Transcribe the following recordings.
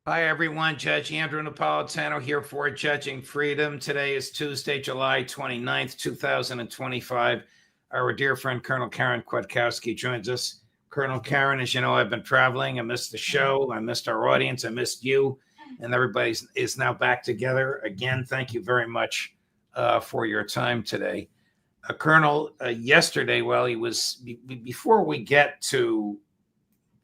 Hi, everyone. Judge Andrew Napolitano here for Judging Freedom. Today is Tuesday, July 29th, 2025. Our dear friend, Colonel Karen Kwiatkowski, joins us. Colonel Karen, as you know, I've been traveling. I missed the show. I missed our audience. I missed you. And everybody is now back together. Again, thank you very much for your time today. Colonel, yesterday, before we get to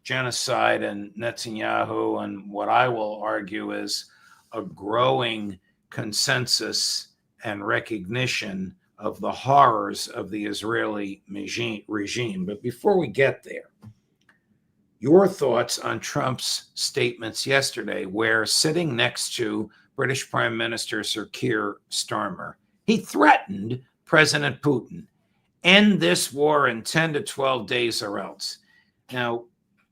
genocide and Netanyahu, and what I will argue is a growing consensus and recognition of the horrors of the Israeli regime. But before we get there, your thoughts on Trump's statements yesterday, where sitting next to British Prime Minister Sir Keir Starmer, he threatened President Putin, end this war in 10 to 12 days or else. Now,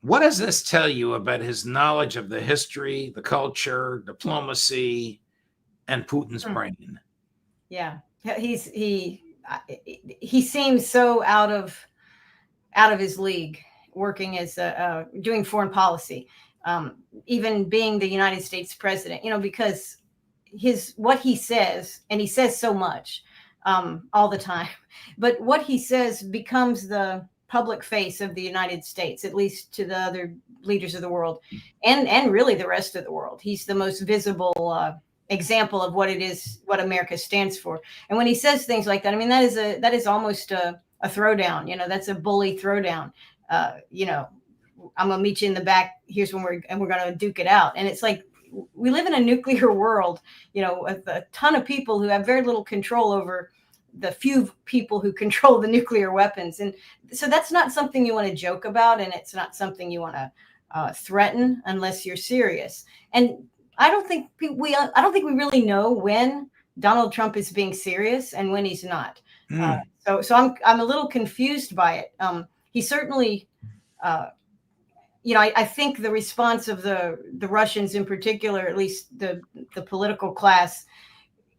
what does this tell you about his knowledge of the history, the culture, diplomacy, and Putin's brain? Yeah, he seems so out of his league, working as doing foreign policy, even being the United States president. Because what he says, and he says so much all the time, but what he says becomes the public face of the United States, at least to the other leaders of the world, and really the rest of the world. He's the most visible example of what it is, what America stands for. And when he says things like that, I mean, that is almost a throwdown. That's a bully throwdown. I'm gonna meet you in the back. Here's when we're gonna duke it out. And it's like, we live in a nuclear world, with a ton of people who have very little control over the few people who control the nuclear weapons. And so that's not something you want to joke about, and it's not something you want to threaten unless you're serious. And I don't think we really know when Donald Trump is being serious and when he's not. So I'm a little confused by it. He certainly, I think the response of the Russians in particular, at least the political class,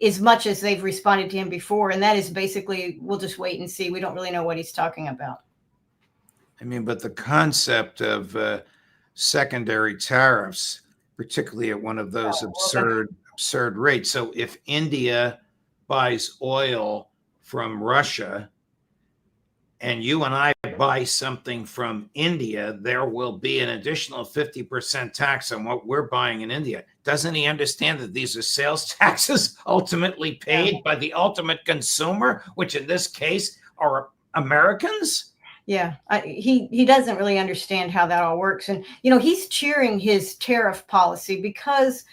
as much as they've responded to him before, and that is basically, we'll just wait and see. We don't really know what he's talking about. I mean, but the concept of secondary tariffs, particularly at one of those absurd rates. So if India buys oil from Russia and you and I buy something from India, there will be an additional 50% tax on what we're buying in India. Doesn't he understand that these are sales taxes ultimately paid by the ultimate consumer, which in this case are Americans? Yeah, he doesn't really understand how that all works. And, he's cheering his tariff policy because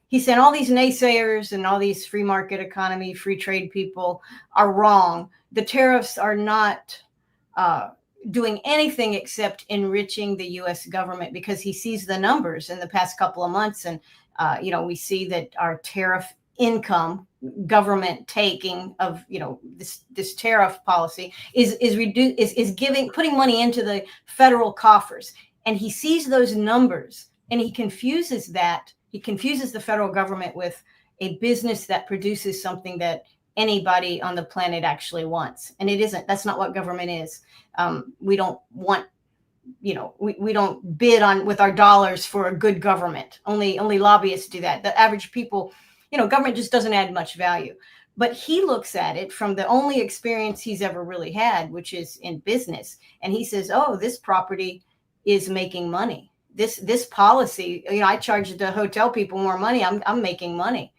he's saying all these naysayers and all these free market economy, free trade people are wrong. The tariffs are not doing anything except enriching the U.S. government, because he sees the numbers in the past couple of months. And, we see that our tariff income, government taking of, this tariff policy is putting money into the federal coffers. And he sees those numbers and he confuses that. He confuses the federal government with a business that produces something that anybody on the planet actually wants. And it isn't. That's not what government is. We don't want, we don't bid on with our dollars for a good government. Only lobbyists do that. The average people, government just doesn't add much value. But he looks at it from the only experience he's ever really had, which is in business. And he says, oh, this property is making money. This policy, I charge the hotel people more money. I'm making money.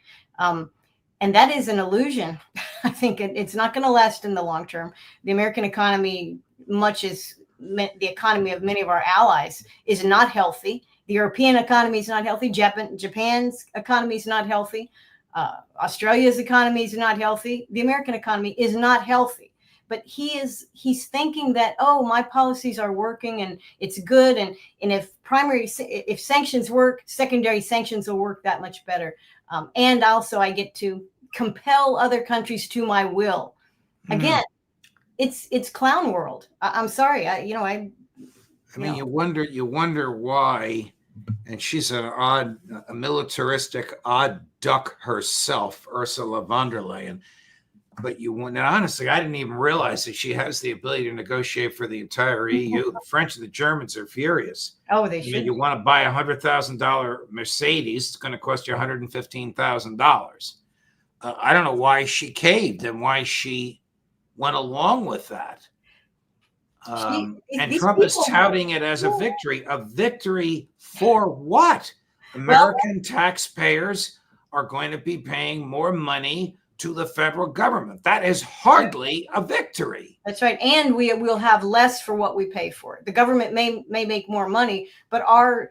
And that is an illusion. I think it's not going to last in the long term. The American economy, much as the economy of many of our allies, is not healthy. The European economy is not healthy. Japan's economy is not healthy. Australia's economy is not healthy. The American economy is not healthy. But he's thinking that, oh, my policies are working and it's good. And if sanctions work, secondary sanctions will work that much better. And also I get to compel other countries to my will. Again, it's clown world. I'm sorry. I mean, you wonder why. And she's a militaristic odd duck herself, Ursula von der Leyen. But you want, and honestly, I didn't even realize that she has the ability to negotiate for the entire EU. The French and the Germans are furious. Oh, they I mean, should. you want to buy a $100,000 Mercedes, it's going to cost you $115,000. I don't know why she caved and why she went along with that. And Trump is touting it as a victory. A victory for what? American taxpayers are going to be paying more money to the federal government. That is hardly a victory. That's right. And we'll have less for what we pay for. The government may make more money, but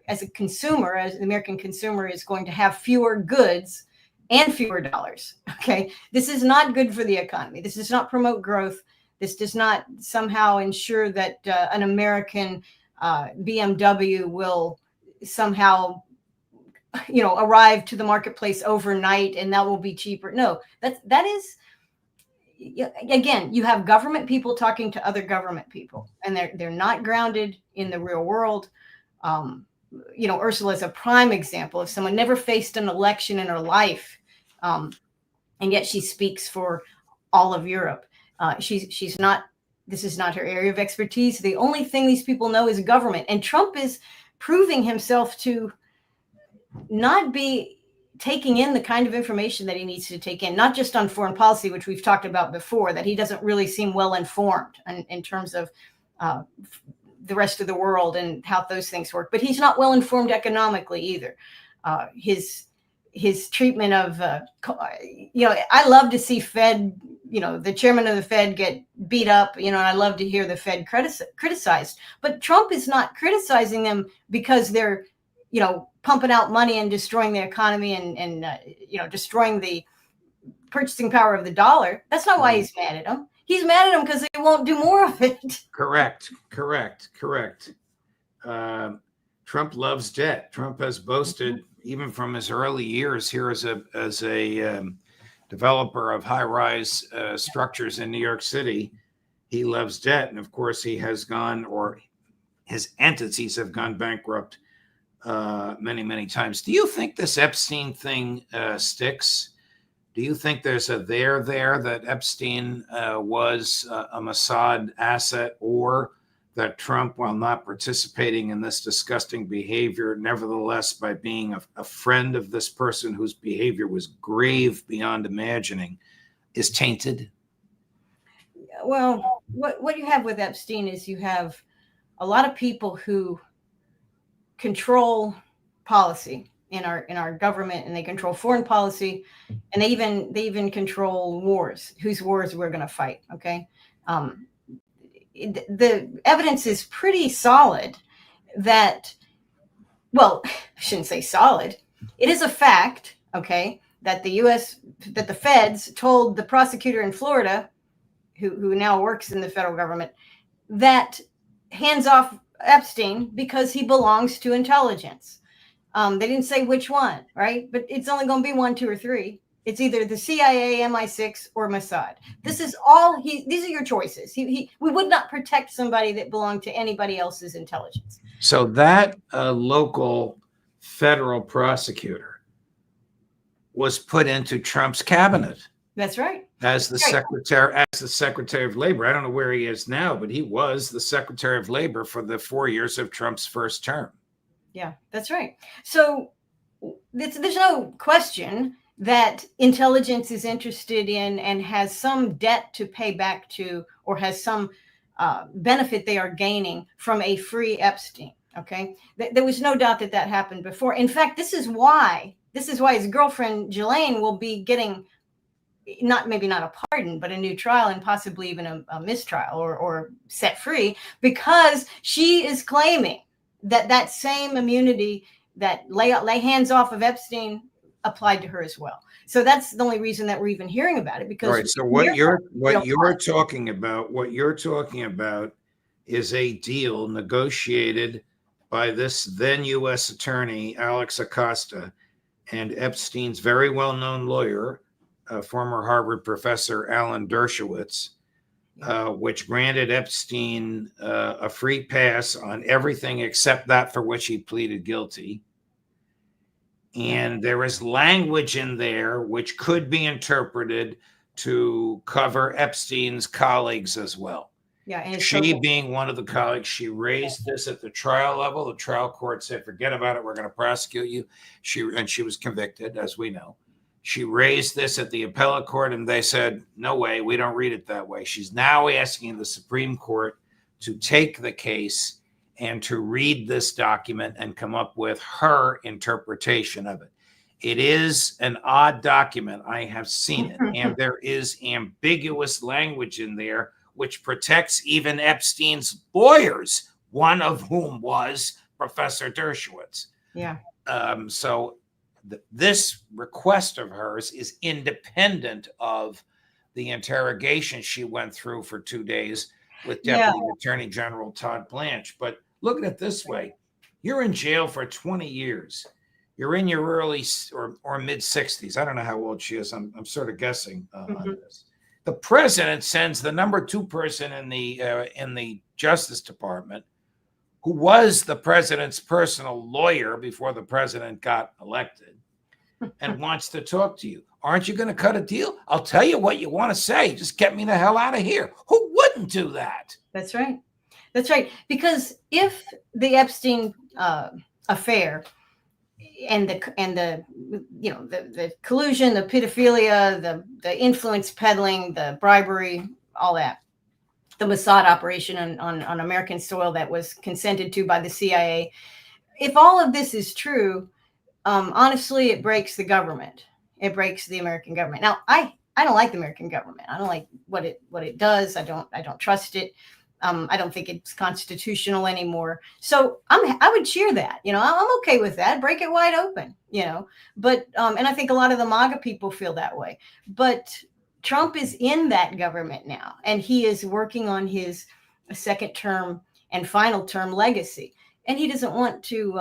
as a consumer, as the American consumer, is going to have fewer goods and fewer dollars. Okay. This is not good for the economy. This does not promote growth. This does not somehow ensure that an American BMW will somehow arrive to the marketplace overnight and that will be cheaper. No, that is, again, you have government people talking to other government people, and they're not grounded in the real world. Ursula is a prime example of someone never faced an election in her life, and yet she speaks for all of Europe. She's not. This is not her area of expertise. The only thing these people know is government, and Trump is proving himself to not be taking in the kind of information that he needs to take in, not just on foreign policy, which we've talked about before, that he doesn't really seem well informed in terms of the rest of the world and how those things work, but he's not well informed economically either. His treatment of, I love to see Fed, the chairman of the Fed get beat up, and I love to hear the Fed criticized, but Trump is not criticizing them because they're, pumping out money and destroying the economy and destroying the purchasing power of the dollar. That's not why he's mad at them. He's mad at them because they won't do more of it. Correct. Trump loves debt. Trump has boasted, even from his early years here as a developer of high-rise structures in New York City, he loves debt. And of course, he has gone, or his entities have gone bankrupt many, many times. Do you think this Epstein thing sticks? Do you think there's a there that Epstein was a Mossad asset, or that Trump, while not participating in this disgusting behavior, nevertheless, by being a friend of this person whose behavior was grave beyond imagining, is tainted? Well, what you have with Epstein is you have a lot of people who control policy in our government, and they control foreign policy, and they even control wars, whose wars we're going to fight. Okay. The evidence is pretty solid that, well, I shouldn't say solid. It is a fact, okay, that the feds told the prosecutor in Florida, who now works in the federal government, that hands off Epstein because he belongs to intelligence. They didn't say which one, right? But it's only going to be 1, 2, or 3. It's either the CIA, MI6, or Mossad. This is all these are your choices. We would not protect somebody that belonged to anybody else's intelligence. So that local federal prosecutor was put into Trump's cabinet. That's right. As the Secretary of Labor. I don't know where he is now, but he was the Secretary of Labor for the 4 years of Trump's first term. Yeah, that's right. So there's no question that intelligence is interested in and has some debt to pay back to, or has some benefit they are gaining from a free Epstein. Okay, there was no doubt that happened before. In fact, this is why his girlfriend Ghislaine will be getting maybe not a pardon, but a new trial, and possibly even a mistrial or set free, because she is claiming that same immunity that lay hands off of Epstein applied to her as well. So that's the only reason that we're even hearing about it. Because all right, so what you're talking about is a deal negotiated by this then U.S. attorney Alex Acosta and Epstein's very well-known lawyer, former Harvard professor Alan Dershowitz, which granted Epstein a free pass on everything except that for which he pleaded guilty. And there is language in there which could be interpreted to cover Epstein's colleagues as well. Yeah, and She being one of the colleagues, she raised this at the trial level. The trial court said, forget about it. We're going to prosecute you. She was convicted, as we know. She raised this at the appellate court, and they said, no way, we don't read it that way. She's now asking the Supreme Court to take the case and to read this document and come up with her interpretation of it. It is an odd document. I have seen it, and there is ambiguous language in there which protects even Epstein's lawyers, one of whom was Professor Dershowitz. Yeah. So this request of hers is independent of the interrogation she went through for 2 days with Deputy Attorney General Todd Blanche. But look at it this way. You're in jail for 20 years. You're in your early or mid 60s. I don't know how old she is. I'm sort of guessing on this. The president sends the number 2 person in the Justice Department, who was the president's personal lawyer before the president got elected, and wants to talk to you. Aren't you going to cut a deal? I'll tell you what you want to say. Just get me the hell out of here. Who wouldn't do that? That's right. That's right. Because if the Epstein affair and the collusion, the pedophilia, the influence peddling, the bribery, all that, the Mossad operation on American soil that was consented to by the CIA, if all of this is true, honestly, it breaks the government. It breaks the American government. Now, I don't like the American government. I don't like what it does. I don't trust it. I don't think it's constitutional anymore. So I would cheer that. I'm okay with that. Break it wide open. But and I think a lot of the MAGA people feel that way. But Trump is in that government now, and he is working on his second term and final term legacy. And he doesn't want to.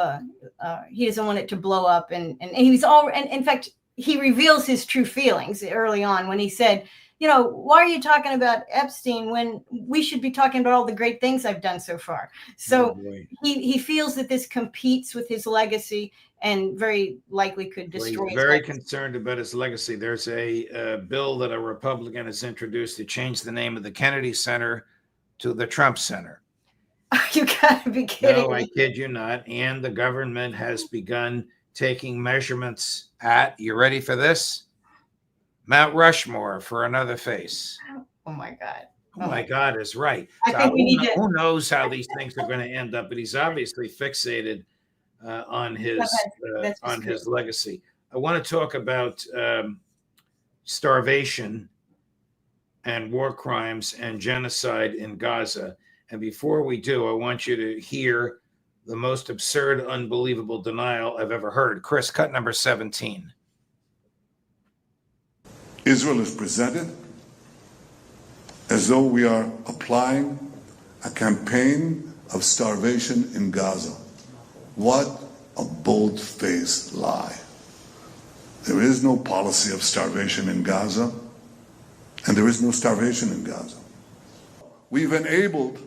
He doesn't want it to blow up. And he's all. And in fact, he reveals his true feelings early on when he said, why are you talking about Epstein when we should be talking about all the great things I've done so far? So he feels that this competes with his legacy and very likely could destroy. He's very concerned about his legacy. There's a bill that a Republican has introduced to change the name of the Kennedy Center to the Trump Center. You gotta be kidding me. No, I kid you not. And the government has begun taking measurements at, you ready for this? Mount Rushmore for another face. Oh my God. Oh my God is right. I think we need to. Who knows how these things are going to end up, but he's obviously fixated on his legacy. I want to talk about starvation and war crimes and genocide in Gaza. And before we do, I want you to hear the most absurd, unbelievable denial I've ever heard. Chris, cut number 17. Israel is presented as though we are applying a campaign of starvation in Gaza. What a bold-faced lie. There is no policy of starvation in Gaza, and there is no starvation in Gaza. We've enabled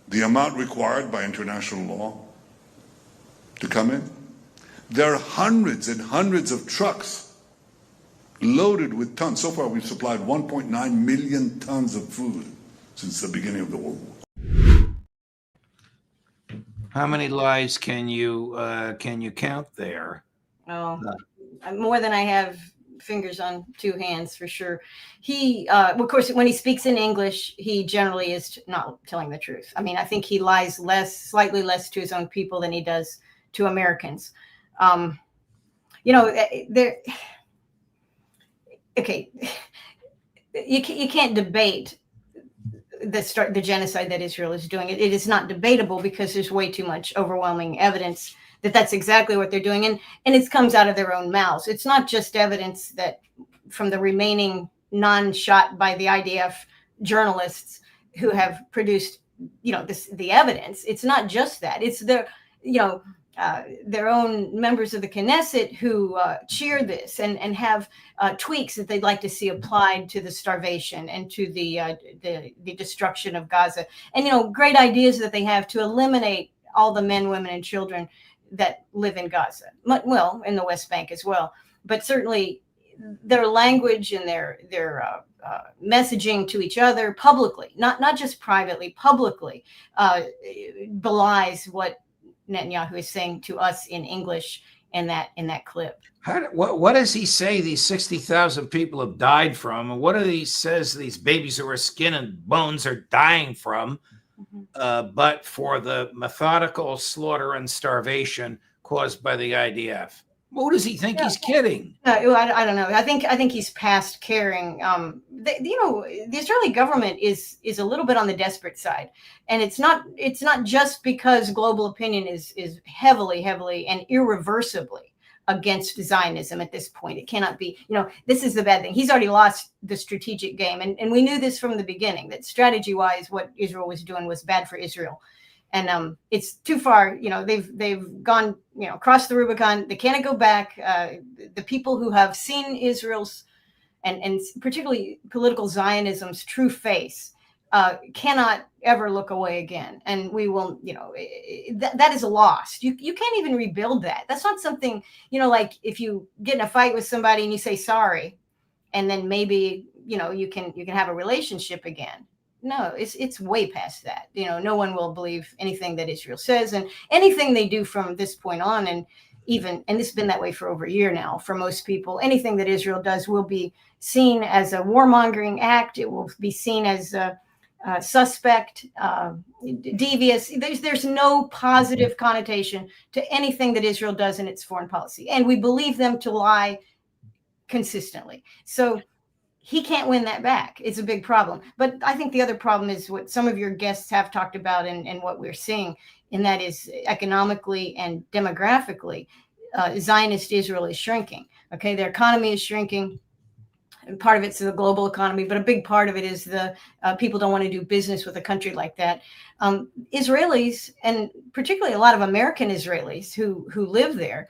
the amount required by international law to come in. There are hundreds and hundreds of trucks loaded with tons. So far, we've supplied 1.9 million tons of food since the beginning of the World War. How many lies can you count there? Oh, more than I have fingers on 2 hands for sure. He, of course, when he speaks in English, he generally is not telling the truth. I mean, I think he lies slightly less to his own people than he does to Americans. Okay, you can't debate the genocide that Israel is doing. It is not debatable because there's way too much overwhelming evidence that that's exactly what they're doing, and it comes out of their own mouths. It's not just evidence that from the remaining non-shot by the IDF journalists who have produced, the evidence. It's not just that. It's their own members of the Knesset who cheer this and have tweaks that they'd like to see applied to the starvation and to the destruction of Gaza, and great ideas that they have to eliminate all the men, women, and children that live in Gaza. Well, in the West Bank as well, but certainly their language and their messaging to each other publicly, not just privately, publicly, belies what Netanyahu is saying to us in English in that clip. What does he say these 60,000 people have died from? And what do he says these babies who are skin and bones are dying from, but for the methodical slaughter and starvation caused by the IDF? Who does he think he's kidding? I don't know. I think he's past caring. The Israeli government is a little bit on the desperate side, and it's not just because global opinion is heavily and irreversibly against Zionism at this point. It cannot be. This is the bad thing. He's already lost the strategic game, and we knew this from the beginning, that strategy-wise, what Israel was doing was bad for Israel. And it's too far. They've gone, across the Rubicon. They cannot go back. The people who have seen Israel's and particularly political Zionism's true face cannot ever look away again. And we will, that is a loss. You can't even rebuild that. That's not something, like if you get in a fight with somebody and you say sorry, and then maybe, you can have a relationship again. No, it's way past that. No one will believe anything that Israel says, and anything they do from this point on. And this has been that way for over a year now for most people. Anything that Israel does will be seen as a warmongering act. It will be seen as a suspect, devious. There's no positive connotation to anything that Israel does in its foreign policy, and we believe them to lie consistently. So he can't win that back. It's a big problem. But I think the other problem is what some of your guests have talked about and what we're seeing, and that is economically and demographically, Zionist Israel is shrinking. Okay, their economy is shrinking. And part of it's the global economy, but a big part of it is the people don't want to do business with a country like that. Israelis, and particularly a lot of American Israelis who live there,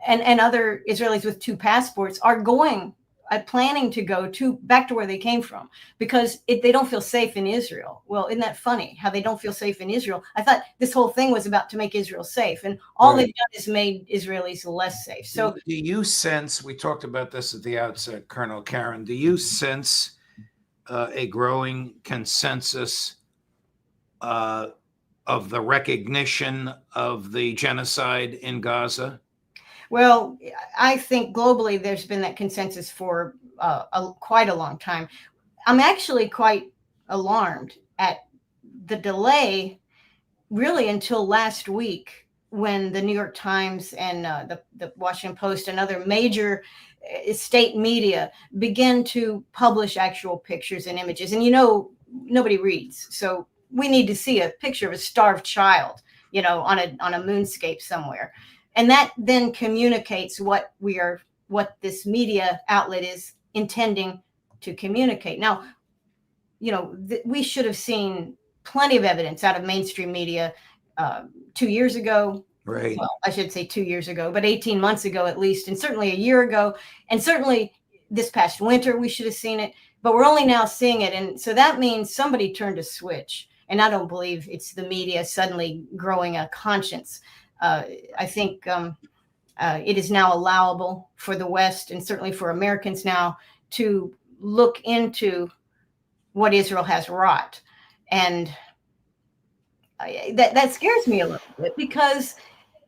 and other Israelis with two passports are planning to go back to where they came from, because they don't feel safe in Israel. Well, isn't that funny how they don't feel safe in Israel? I thought this whole thing was about to make Israel safe, and all they've done is made Israelis less safe. So do you sense, we talked about this at the outset, Colonel Karen, do you sense a growing consensus of the recognition of the genocide in Gaza? Well, I think globally there's been that consensus for quite a long time. I'm actually quite alarmed at the delay, really until last week, when the New York Times and the Washington Post and other major state media began to publish actual pictures and images. And nobody reads, so we need to see a picture of a starved child, on a moonscape somewhere. And that then communicates what this media outlet is intending to communicate. Now, we should have seen plenty of evidence out of mainstream media 2 years ago. Right. Well, I should say 2 years ago, but 18 months ago at least, and certainly a year ago, and certainly this past winter we should have seen it. But we're only now seeing it, and so that means somebody turned a switch. And I don't believe it's the media suddenly growing a conscience. I think it is now allowable for the West, and certainly for Americans now, to look into what Israel has wrought. And that scares me a little bit, because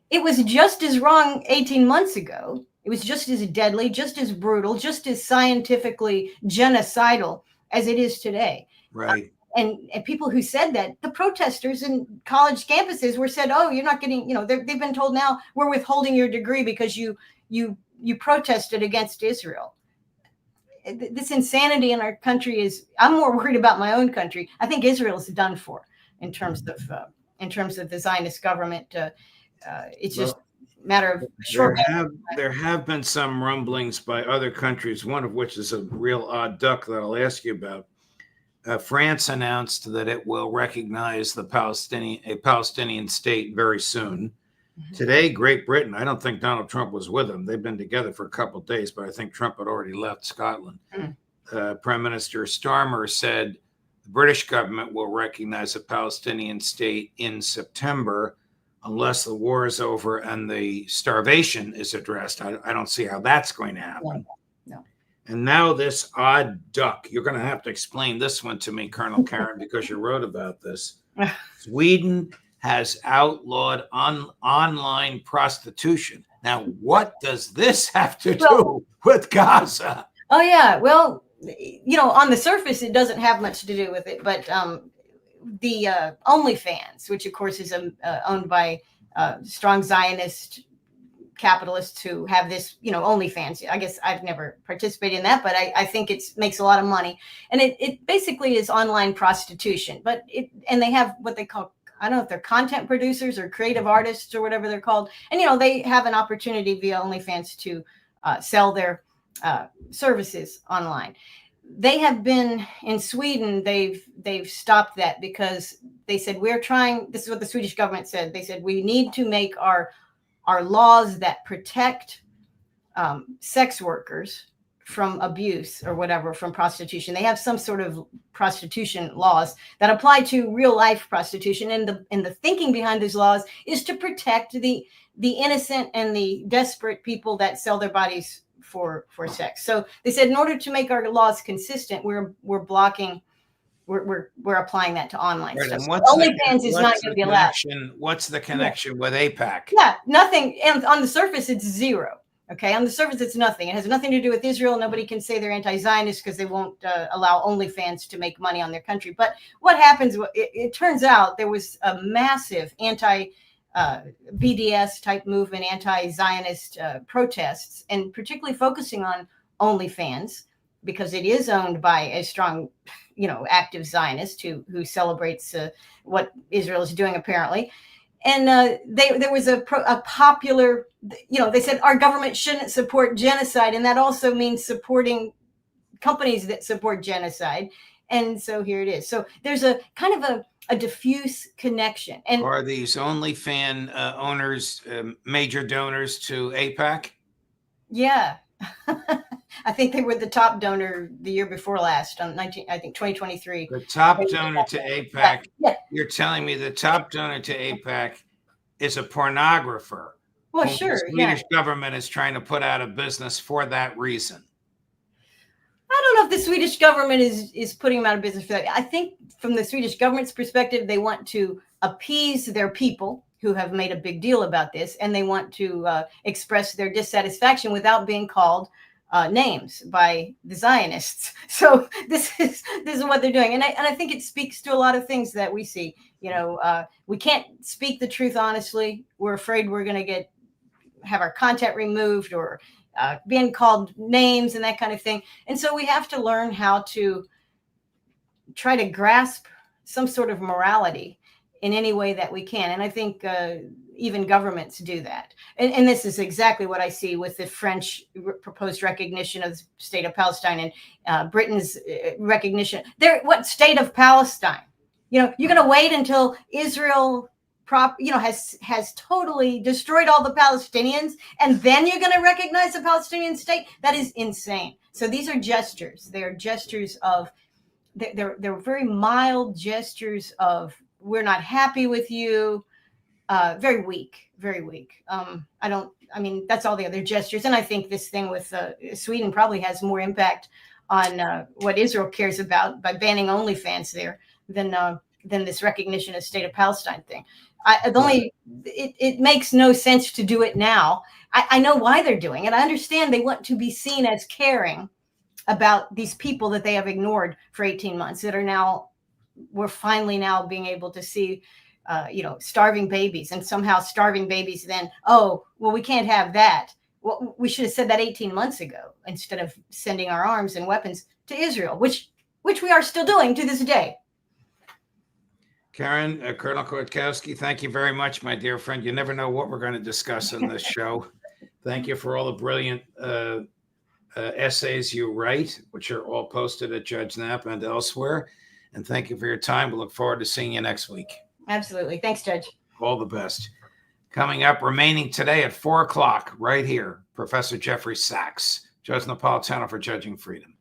it was just as wrong 18 months ago. It was just as deadly, just as brutal, just as scientifically genocidal as it is today. Right. And people who said that, the protesters in college campuses were said, oh, you're not getting, they've been told now, we're withholding your degree because you protested against Israel. This insanity in our country I'm more worried about my own country. I think Israel is done for in terms of the Zionist government. It's just a matter of short. There have been some rumblings by other countries, one of which is a real odd duck that I'll ask you about. France announced that it will recognize a Palestinian state very soon. Mm-hmm. Today, Great Britain, I don't think Donald Trump was with them. They've been together for a couple of days, but I think Trump had already left Scotland. Mm-hmm. Prime Minister Starmer said the British government will recognize a Palestinian state in September unless the war is over and the starvation is addressed. I don't see how that's going to happen. No. And now this odd duck. You're going to have to explain this one to me, Colonel Karen, because you wrote about this. Sweden has outlawed online prostitution. Now, what does this have to do with Gaza? Oh, yeah. Well, on the surface, it doesn't have much to do with it. But the OnlyFans, which, of course, is owned by strong Zionist capitalists who have this, OnlyFans. I guess I've never participated in that, but I think it makes a lot of money. And it basically is online prostitution. But and they have what they call, I don't know if they're content producers or creative artists or whatever they're called. And, they have an opportunity via OnlyFans to sell their services online. They have been in Sweden. They've stopped that because they said, this is what the Swedish government said. They said, we need to make our laws that protect sex workers from abuse or whatever, from prostitution. They have some sort of prostitution laws that apply to real life prostitution. And the thinking behind these laws is to protect the innocent and the desperate people that sell their bodies for sex. So they said, in order to make our laws consistent, we're applying that to online stuff. OnlyFans is not going to be allowed. What's the connection with AIPAC? Yeah, nothing. And on the surface, it's zero. Okay, on the surface, it's nothing. It has nothing to do with Israel. Nobody can say they're anti-Zionist because they won't allow OnlyFans to make money on their country. But what happens? It turns out there was a massive BDS type movement, anti-Zionist protests, and particularly focusing on OnlyFans because it is owned by a strong, active Zionist who celebrates what Israel is doing apparently. And there was a popular, they said our government shouldn't support genocide, and that also means supporting companies that support genocide. And so here it is. So there's a kind of a diffuse connection. And are these OnlyFans owners major donors to AIPAC? Yeah. I think they were the top donor the year before last, I think 2023. The top donor to AIPAC. Yeah. You're telling me the top donor to AIPAC is a pornographer. Well, sure. The Swedish government is trying to put out of business for that reason. I don't know if the Swedish government is putting them out of business for that. I think from the Swedish government's perspective, they want to appease their people who have made a big deal about this, and they want to express their dissatisfaction without being called names by the Zionists. So this is what they're doing, and I think it speaks to a lot of things that we see. We can't speak the truth honestly. We're afraid we're going to have our content removed or being called names and that kind of thing. And so we have to learn how to try to grasp some sort of morality in any way that we can. And I think even governments do that. And this is exactly what I see with the French proposed recognition of the state of Palestine and Britain's recognition. What state of Palestine? You're going to wait until Israel has totally destroyed all the Palestinians, and then you're going to recognize the Palestinian state? That is insane. So these are gestures. They are gestures of, they're very mild gestures of, we're not happy with you. Very weak, very weak. That's all the other gestures. And I think this thing with Sweden probably has more impact on what Israel cares about by banning OnlyFans there than this recognition of state of Palestine thing. It makes no sense to do it now. I know why they're doing it. I understand they want to be seen as caring about these people that they have ignored for 18 months that we're finally now being able to see, starving babies, and somehow starving babies then, we can't have that. Well, we should have said that 18 months ago instead of sending our arms and weapons to Israel, which we are still doing to this day. Karen, Colonel Kwiatkowski, thank you very much, my dear friend. You never know what we're going to discuss in this show. Thank you for all the brilliant essays you write, which are all posted at Judge Knapp and elsewhere. And thank you for your time. We look forward to seeing you next week. Absolutely. Thanks, Judge. All the best. Coming up, remaining today at 4 o'clock, right here, Professor Jeffrey Sachs, Judge Napolitano for Judging Freedom.